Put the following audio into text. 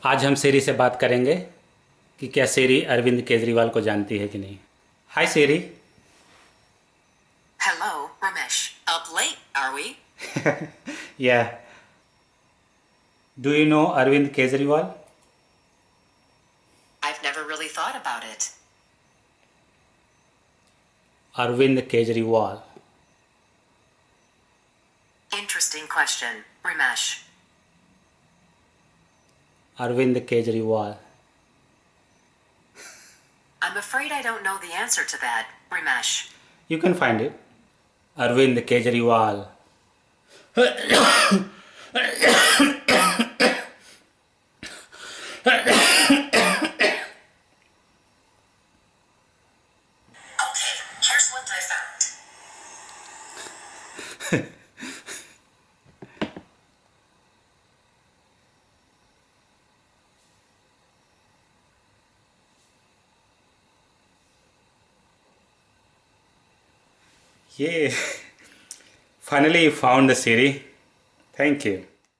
आज हम सिरी से बात करेंगे कि क्या सिरी अरविंद केजरीवाल को जानती है कि नहीं। Hi Siri. Hello, Ramesh. Up late, are we? या do you know Arvind Kejriwal? I've never really thought about it. Arvind Kejriwal. Interesting question, Ramesh. Arvind Kejriwal. I'm afraid I don't know the answer to that, Ramesh. You can find it. Arvind Kejriwal. Okay, here's what I found. Yeah. Finally you found the Siri. Thank you.